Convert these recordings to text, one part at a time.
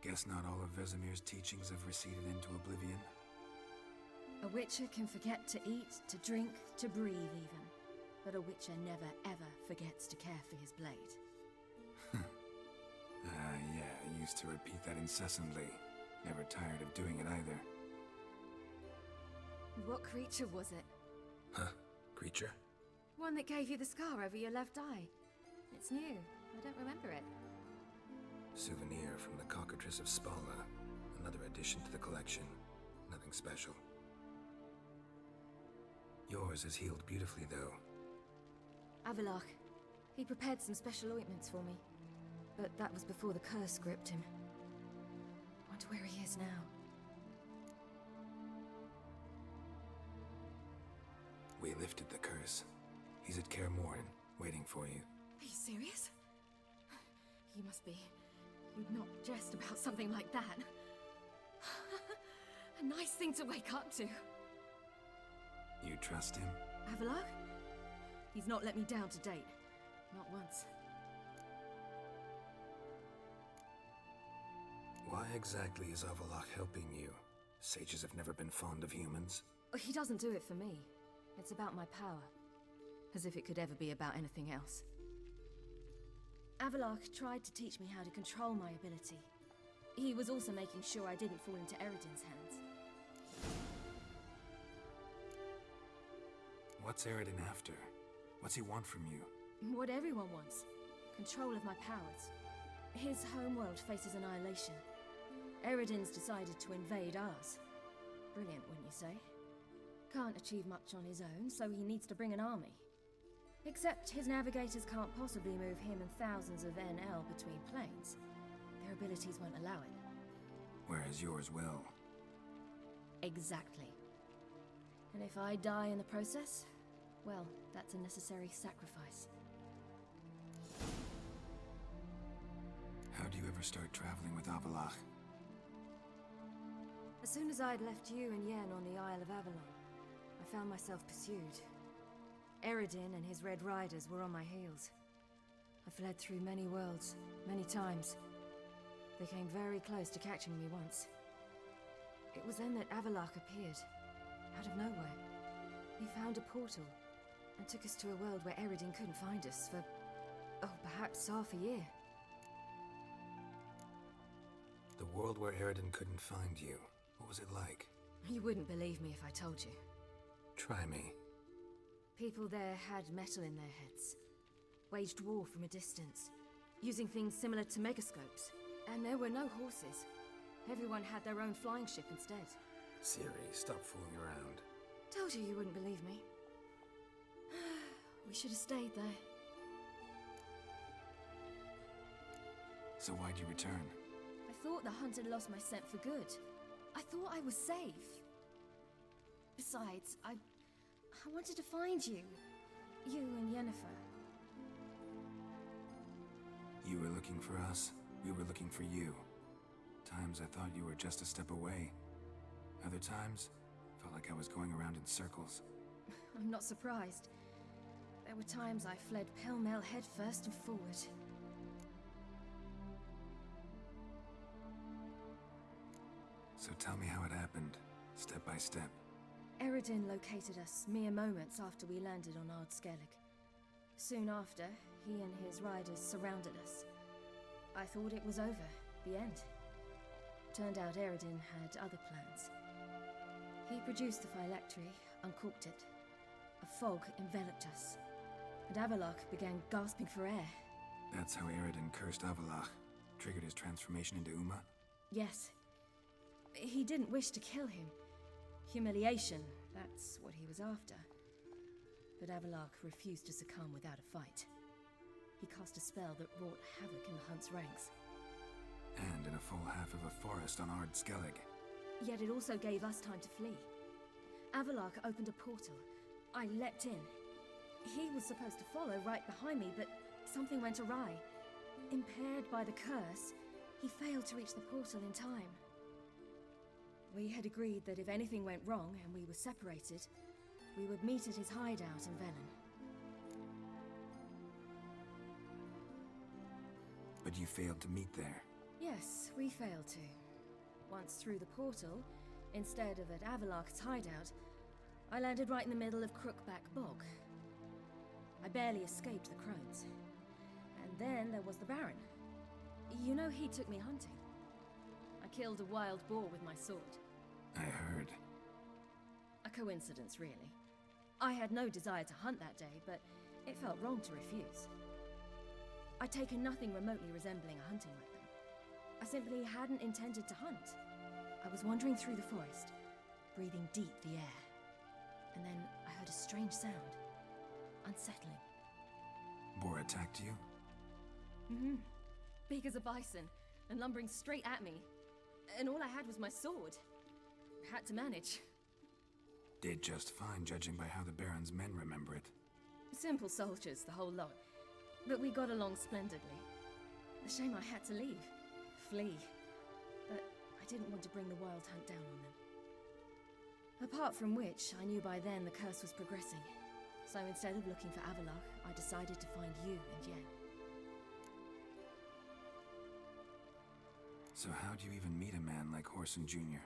Guess not all of Vesemir's teachings have receded into oblivion. A witcher can forget to eat, to drink, to breathe even. But a witcher never ever forgets to care for his blade. Yeah, I used to repeat that incessantly. Never tired of doing it either. What creature was it? Huh? Creature? One that gave you the scar over your left eye. It's new. I don't remember it. Souvenir from the Cockatrice of Spalna. Another addition to the collection. Nothing special. Yours has healed beautifully, though. Avallac'h. He prepared some special ointments for me. But that was before the curse gripped him. Wonder where he is now. We lifted the curse. He's at Kaer Morhen, waiting for you. Are you serious? You must be. You'd not jest about something like that. A nice thing to wake up to. You trust him? Avallac'h? He's not let me down to date. Not once. Why exactly is Avallac'h helping you? Sages have never been fond of humans. He doesn't do it for me. It's about my power. As if it could ever be about anything else. Avallac'h tried to teach me how to control my ability. He was also making sure I didn't fall into Eredin's hands. What's Eredin after? What's he want from you? What everyone wants. Control of my powers. His homeworld faces annihilation. Eredin's decided to invade ours. Brilliant, wouldn't you say? Can't achieve much on his own, so he needs to bring an army. Except his navigators can't possibly move him and thousands of NL between planes. Their abilities won't allow it. Whereas yours will. Exactly. And if I die in the process, well, that's a necessary sacrifice. How do you ever start traveling with Avallac'h? As soon as I'd left you and Yen on the Isle of Avalon, I found myself pursued. Eredin and his Red Riders were on my heels. I fled through many worlds, many times. They came very close to catching me once. It was then that Avallac'h appeared, out of nowhere. He found a portal, and took us to a world where Eredin couldn't find us for, perhaps half a year. The world where Eredin couldn't find you. What was it like? You wouldn't believe me if I told you. Try me. People there had metal in their heads. Waged war from a distance, using things similar to megascopes. And there were no horses. Everyone had their own flying ship instead. Ciri, stop fooling around. Told you you wouldn't believe me. We should have stayed there. So why'd you return? I thought the hunt had lost my scent for good. I thought I was safe. Besides, I wanted to find you. You and Yennefer. You were looking for us. We were looking for you. Times I thought you were just a step away. Other times, felt like I was going around in circles. I'm not surprised. There were times I fled pell-mell headfirst and forward. So tell me how it happened, step by step. Eredin located us mere moments after we landed on Ard Skellig. Soon after, he and his riders surrounded us. I thought it was over, the end. Turned out Eredin had other plans. He produced the phylactery, uncorked it. A fog enveloped us, and Avallac'h began gasping for air. That's how Eredin cursed Avallac'h, triggered his transformation into Uma? Yes. He didn't wish to kill him. Humiliation, that's what he was after. But Avallac'h refused to succumb without a fight. He cast a spell that wrought havoc in the hunt's ranks. And in a full half of a forest on Ard Skellig. Yet it also gave us time to flee. Avallac'h opened a portal. I leapt in. He was supposed to follow right behind me, but something went awry. Impaired by the curse, he failed to reach the portal in time. We had agreed that if anything went wrong and we were separated, we would meet at his hideout in Velen. But you failed to meet there. Yes, we failed to. Once through the portal, instead of at Avalok's hideout, I landed right in the middle of Crookback Bog. I barely escaped the crones. And then there was the Baron. You know he took me hunting. I killed a wild boar with my sword. I heard. A coincidence, really. I had no desire to hunt that day, but it felt wrong to refuse. I'd taken nothing remotely resembling a hunting weapon. I simply hadn't intended to hunt. I was wandering through the forest, breathing deep the air. And then I heard a strange sound. Unsettling. Boar attacked you? Mm-hmm. Big as a bison, and lumbering straight at me. And all I had was my sword. Had to manage. Did just fine, judging by how the Baron's men remember it. Simple soldiers, the whole lot. But we got along splendidly. A shame I had to leave. Flee. But I didn't want to bring the Wild Hunt down on them. Apart from which, I knew by then the curse was progressing. So instead of looking for Avalok, I decided to find you and Yen. So how'd you even meet a man like Whoreson Jr.?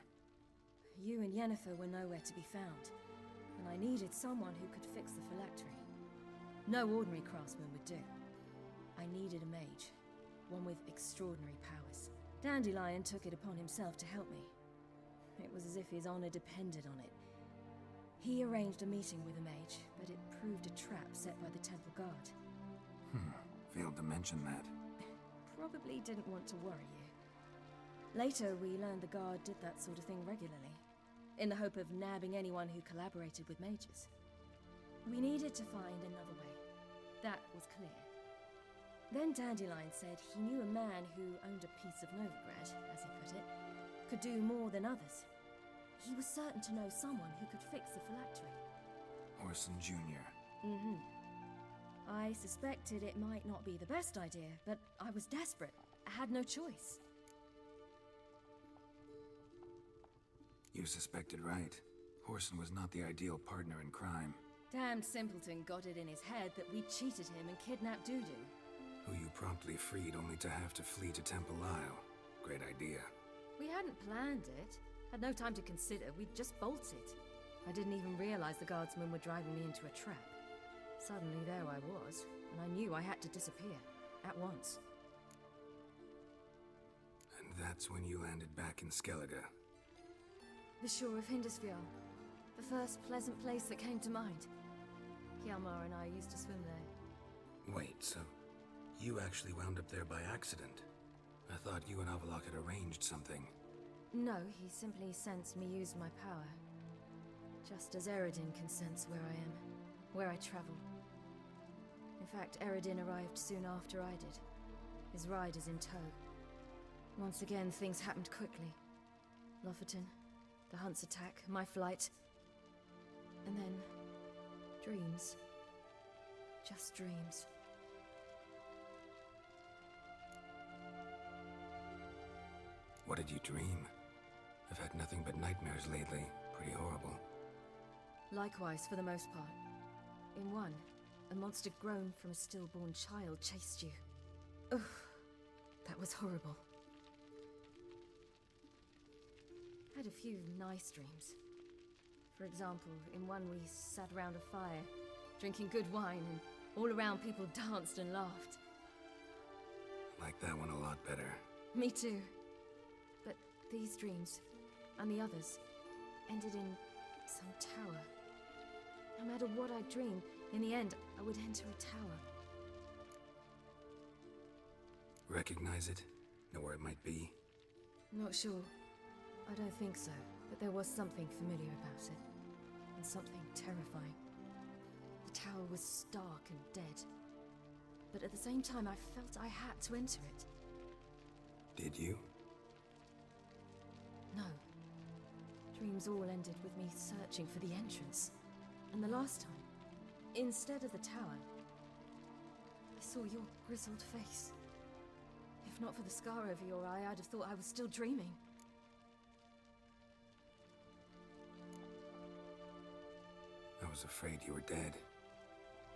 You and Yennefer were nowhere to be found, and I needed someone who could fix the phylactery. No ordinary craftsman would do. I needed a mage, one with extraordinary powers. Dandelion took it upon himself to help me. It was as if his honor depended on it. He arranged a meeting with a mage, but it proved a trap set by the Temple Guard. Failed to mention that. Probably didn't want to worry you. Later, we learned the Guard did that sort of thing regularly, in the hope of nabbing anyone who collaborated with mages. We needed to find another way. That was clear. Then Dandelion said he knew a man who owned a piece of Novigrad, as he put it, could do more than others. He was certain to know someone who could fix the phylactery. Whoreson Jr. Mm-hmm. I suspected it might not be the best idea, but I was desperate. I had no choice. You suspected right. Whoreson was not the ideal partner in crime. Damned simpleton got it in his head that we cheated him and kidnapped Dudu. Who you promptly freed only to have to flee to Temple Isle. Great idea. We hadn't planned it. Had no time to consider. We just bolted. I didn't even realize the guardsmen were driving me into a trap. Suddenly there I was, and I knew I had to disappear. At once. And that's when you landed back in Skellige. The shore of Hindisfjall. The first pleasant place that came to mind. Hjalmar and I used to swim there. Wait, so you actually wound up there by accident? I thought you and Avalok had arranged something. No, he simply sensed me use my power. Just as Eredin can sense where I am, where I travel. In fact, Eredin arrived soon after I did. His riders in tow. Once again, things happened quickly. Lofoten, the Hunt's attack, my flight. And then, dreams. Just dreams. What did you dream? I've had nothing but nightmares lately. Pretty horrible. Likewise, for the most part. In one, a monster grown from a stillborn child chased you. Ugh, that was horrible. I had a few nice dreams. For example, in one we sat around a fire, drinking good wine, and all around people danced and laughed. Like that one a lot better. Me too. But these dreams, and the others, ended in some tower. No matter what I dreamed, in the end, I would enter a tower. Recognize it? Know where it might be? Not sure. I don't think so, but there was something familiar about it. And something terrifying. The tower was stark and dead. But at the same time, I felt I had to enter it. Did you? No. Dreams all ended with me searching for the entrance. And the last time, instead of the tower, I saw your grizzled face. If not for the scar over your eye, I'd have thought I was still dreaming. I was afraid you were dead.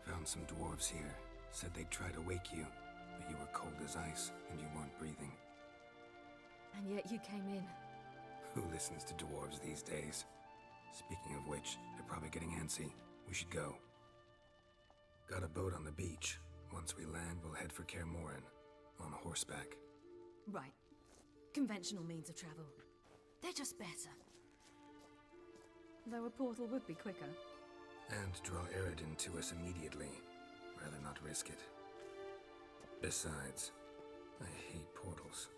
Found some dwarves here. Said they'd try to wake you, but you were cold as ice and you weren't breathing. And yet you came in. Who listens to dwarves these days? Speaking of which, they're probably getting antsy. We should go. Got a boat on the beach. Once we land, we'll head for Kaer Morhen. On horseback. Right. Conventional means of travel. They're just better. Though a portal would be quicker. And draw Eredin to us immediately. Rather not risk it. Besides, I hate portals.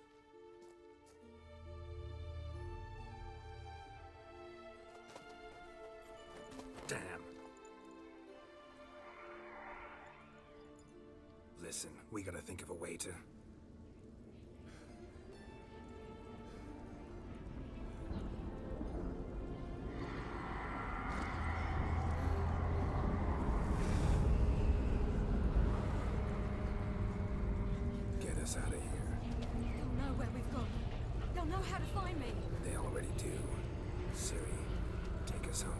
Damn. Listen, we gotta think of a way to... get us out of here. They'll know where we've gone. They'll know how to find me. They already do. Ciri, take us home.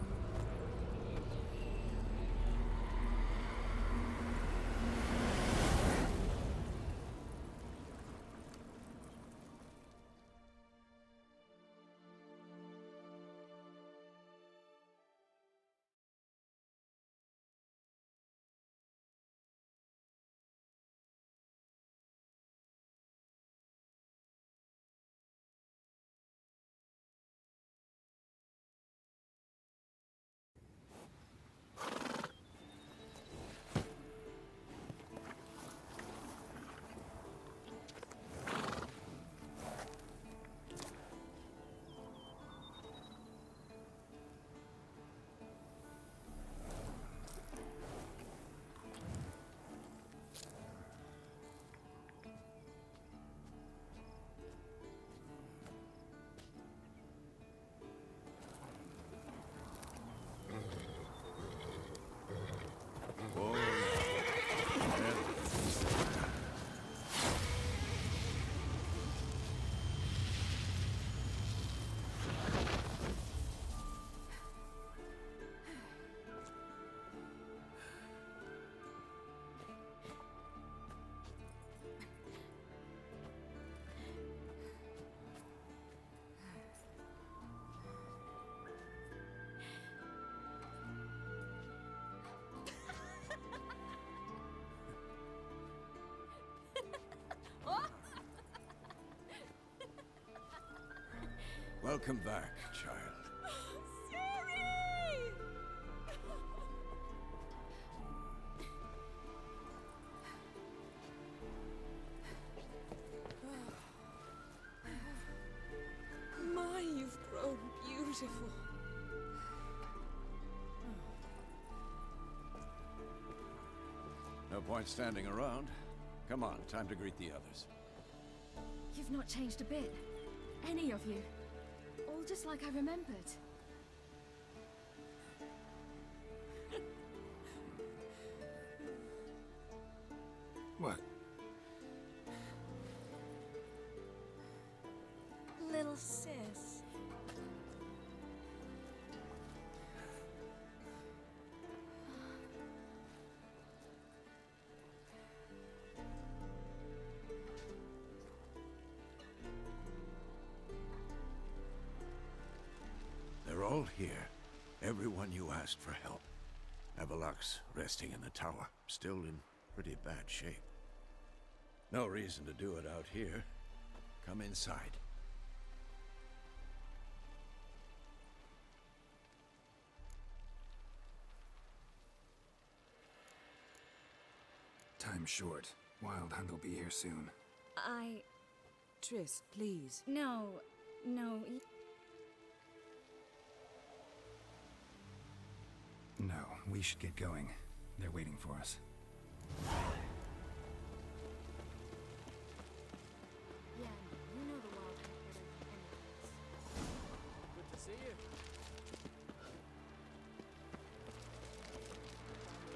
Welcome back, child. Ciri! My, you've grown beautiful. No point standing around. Come on, time to greet the others. You've not changed a bit. Any of you. All just like I remembered. What? Little sis. They're all here. Everyone you asked for help. Avallac'h's resting in the tower, still in pretty bad shape. No reason to do it out here. Come inside. Time's short. Wild Hunt will be here soon. Triss, please. No. No, we should get going. They're waiting for us. Yeah, you know the Wild Hunt better than anyone else. Good to see you.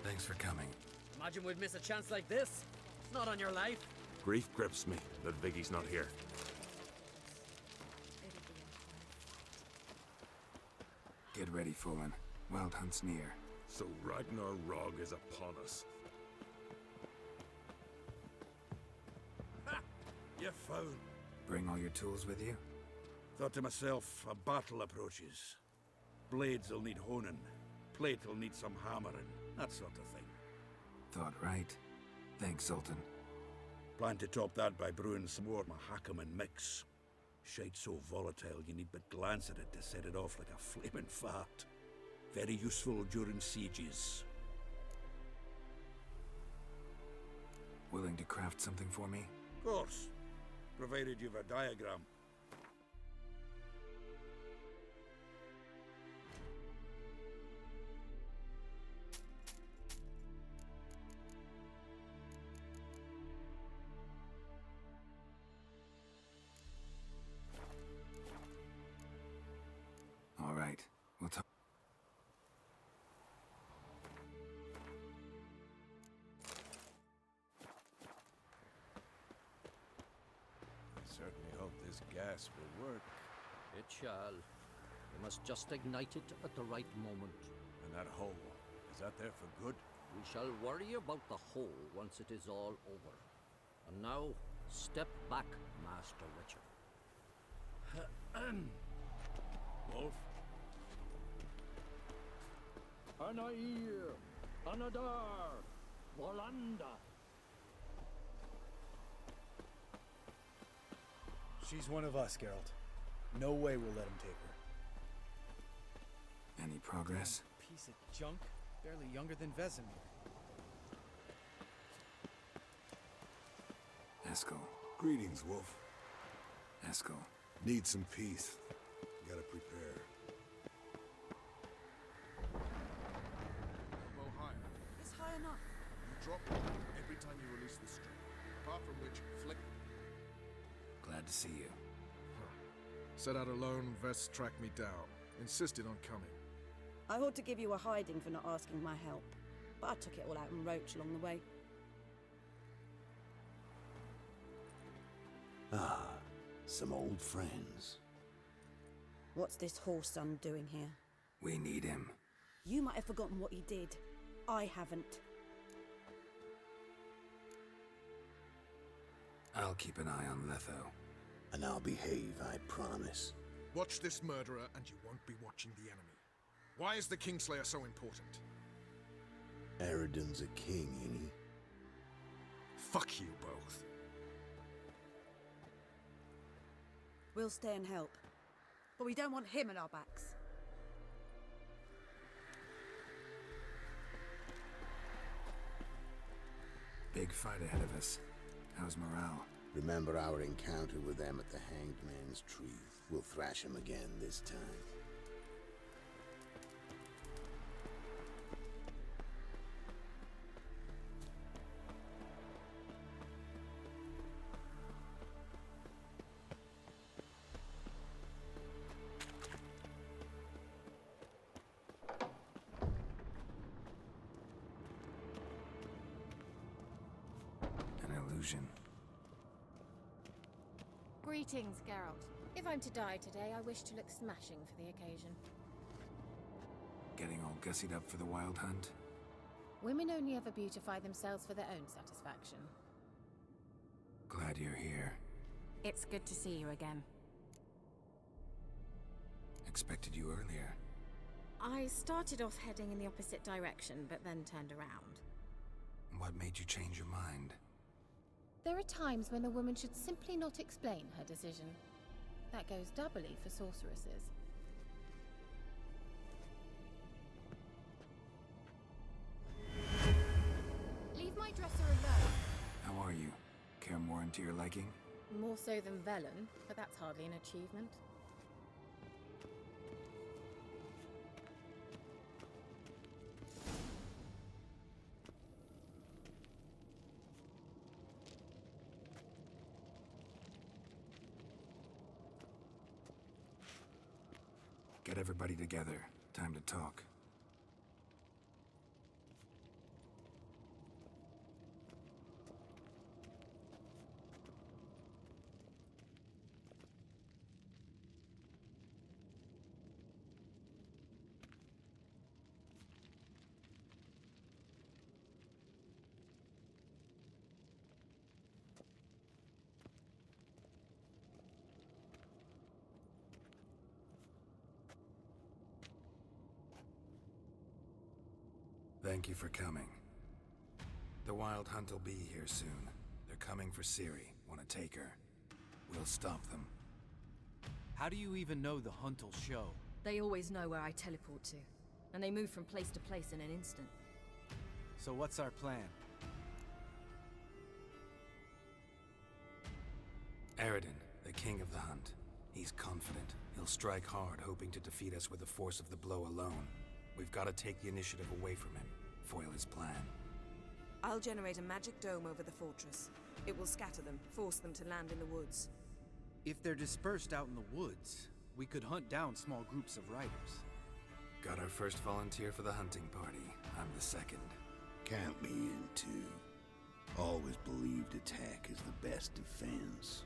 Thanks for coming. Imagine we'd miss a chance like this. Not on your life. Grief grips me that Vicky's not here. It'll be a Get ready, Fullen. Wild Hunt's near. So Ragnar Rog is upon us. Ha! You fool! Bring all your tools with you? Thought to myself, a battle approaches. Blades will need honing. Plate will need some hammering. That sort of thing. Thought right. Thanks, Sultan. Plan to top that by brewing some more Mahakam and mix. Shite so volatile you need but glance at it to set it off like a flaming fart. Very useful during sieges. Willing to craft something for me? Of course. Provided you've a diagram. All right. We'll talk. I certainly hope this gas will work. It shall. We must just ignite it at the right moment. And that hole, is that there for good? We shall worry about the hole once it is all over. And now, step back, Master Witcher. Wolf? Anair! Anadar! Volanda! She's one of us, Geralt. No way we'll let him take her. Any progress? Piece of junk. Barely younger than Vesemir. Eskel. Greetings, Wolf. Eskel. Need some peace. Gotta prepare. Elbow higher. It's high enough. You drop it every time you release the string. Apart from which, flick. Glad to see you. Set out alone, Vest tracked me down. Insisted on coming. I ought to give you a hiding for not asking my help, but I took it all out in Roach along the way. Ah, some old friends. What's this horse son doing here? We need him. You might have forgotten what he did. I haven't. I'll keep an eye on Letho. And I'll behave, I promise. Watch this murderer and you won't be watching the enemy. Why is the Kingslayer so important? Eridan's a king, ain't he? Fuck you both. We'll stay and help. But we don't want him at our backs. Big fight ahead of us. How's morale? Remember our encounter with them at the Hanged Man's Tree. We'll thrash him again this time. An illusion. Greetings, Geralt. If I'm to die today, I wish to look smashing for the occasion. Getting all gussied up for the wild hunt? Women only ever beautify themselves for their own satisfaction. Glad you're here. It's good to see you again. Expected you earlier. I started off heading in the opposite direction, but then turned around. What made you change your mind? There are times when a woman should simply not explain her decision. That goes doubly for sorceresses. Leave my dresser alone. How are you? Kaer to your liking? More so than Velen, but that's hardly an achievement. Get everybody together. Time to talk. Thank you for coming. The Wild Hunt will be here soon. They're coming for Ciri. Want to take her? We'll stop them. How do you even know the hunt will show? They always know where I teleport to, and they move from place to place in an instant. So what's our plan? Eredin, the king of the hunt. He's confident. He'll strike hard, hoping to defeat us with the force of the blow alone. We've got to take the initiative away from him, foil his plan. I'll generate a magic dome over the fortress. It will scatter them, force them to land in the woods. If they're dispersed out in the woods, we could hunt down small groups of riders. Got our first volunteer for the hunting party. I'm the second. Count me in too. Always believed attack is the best defense.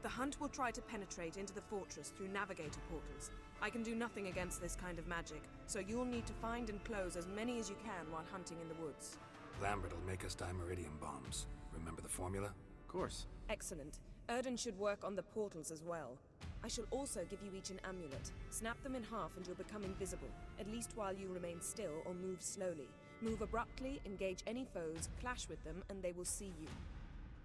The hunt will try to penetrate into the fortress through navigator portals. I can do nothing against this kind of magic, so you'll need to find and close as many as you can while hunting in the woods. Lambert will make us dimeridium bombs. Remember the formula? Of course. Excellent. Erden should work on the portals as well. I shall also give you each an amulet. Snap them in half and you'll become invisible, at least while you remain still or move slowly. Move abruptly, engage any foes, clash with them, and they will see you.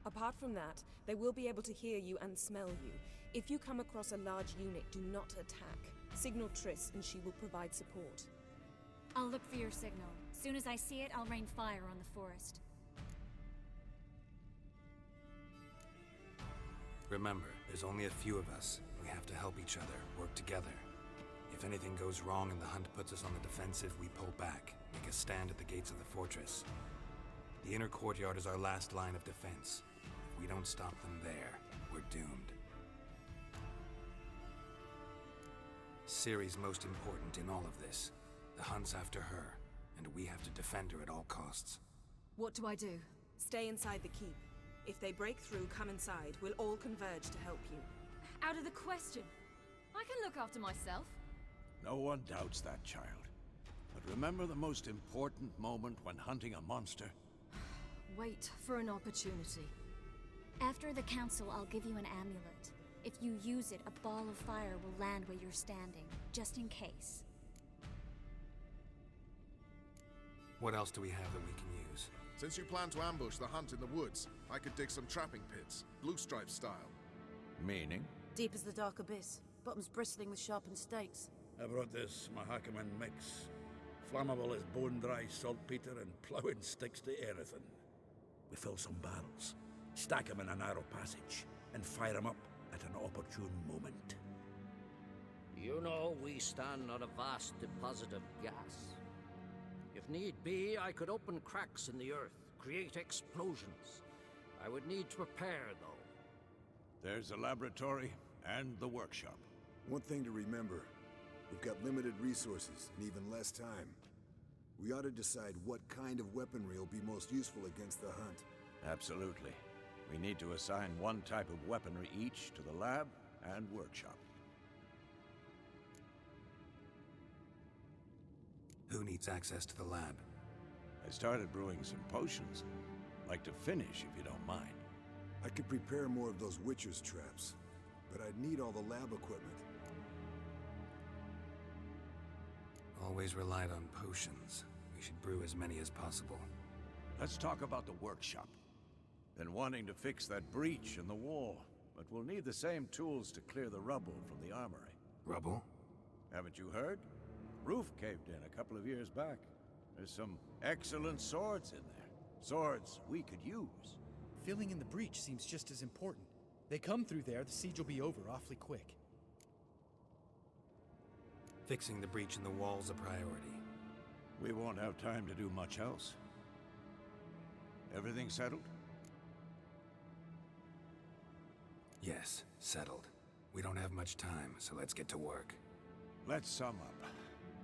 Apart from that, they will be able to hear you and smell you. If you come across a large unit, do not attack. Signal Triss and she will provide support. I'll look for your signal. Soon as I see it, I'll rain fire on the forest. Remember, there's only a few of us. We have to help each other, work together. If anything goes wrong and the hunt puts us on the defensive, we pull back, make a stand at the gates of the fortress. The inner courtyard is our last line of defense. If we don't stop them there, we're doomed. Ciri's most important in all of this. The hunt's after her, and we have to defend her at all costs. What do I do? Stay inside the keep. If they break through, come inside. We'll all converge to help you. Out of the question. I can look after myself. No one doubts that, child. But remember the most important moment when hunting a monster? Wait for an opportunity. After the council, I'll give you an amulet. If you use it, a ball of fire will land where you're standing, just in case. What else do we have that we can use? Since you plan to ambush the hunt in the woods, I could dig some trapping pits, blue stripe style. Meaning? Deep as the dark abyss, bottoms bristling with sharpened stakes. I brought this Mahakaman mix. Flammable as bone-dry saltpeter and ploughing sticks to anything. We fill some barrels, stack them in a narrow passage, and fire them up at an opportune moment. You know, we stand on a vast deposit of gas. If need be, I could open cracks in the earth, create explosions. I would need to prepare, though. There's a laboratory and the workshop. One thing to remember, we've got limited resources and even less time. We ought to decide what kind of weaponry will be most useful against the hunt. Absolutely. We need to assign one type of weaponry each to the lab and workshop. Who needs access to the lab? I started brewing some potions. Like to finish, if you don't mind. I could prepare more of those Witcher's traps, but I'd need all the lab equipment. Always relied on potions. We should brew as many as possible. Let's talk about the workshop. Been wanting to fix that breach in the wall, but we'll need the same tools to clear the rubble from the armory. Rubble? Haven't you heard? Roof caved in a couple of years back. There's some excellent swords in there. Swords we could use. Filling in the breach seems just as important. They come through there, the siege will be over awfully quick. Fixing the breach in the wall's a priority. We won't have time to do much else. Everything settled? Yes, settled. We don't have much time, so let's get to work. Let's sum up.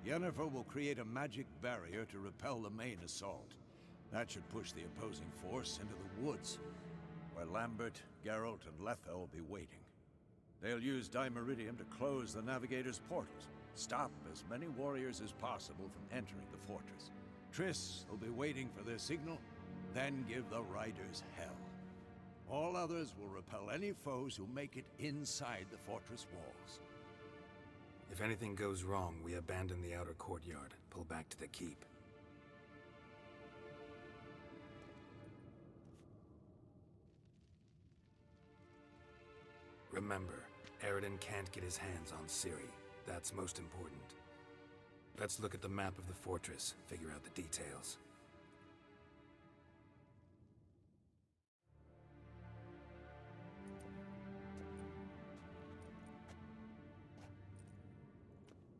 Yennefer will create a magic barrier to repel the main assault. That should push the opposing force into the woods, where Lambert, Geralt, and Letha will be waiting. They'll use Dimeridium to close the Navigator's portals, stop as many warriors as possible from entering the fortress. Triss will be waiting for their signal, then give the riders hell. All others will repel any foes who make it inside the fortress walls. If anything goes wrong, we abandon the outer courtyard, pull back to the keep. Remember, Eridan can't get his hands on Ciri. That's most important. Let's look at the map of the fortress, figure out the details.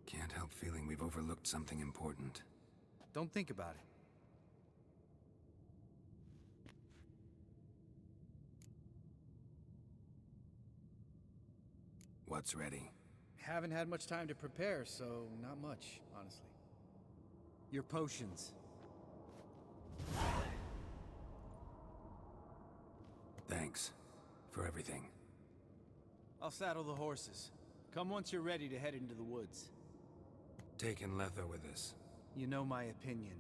Can't help feeling we've overlooked something important. Don't think about it. What's ready? Haven't had much time to prepare, so not much, honestly. Your potions. Thanks for everything. I'll saddle the horses. Come once you're ready to head into the woods. Taking Letho with us. You know my opinion.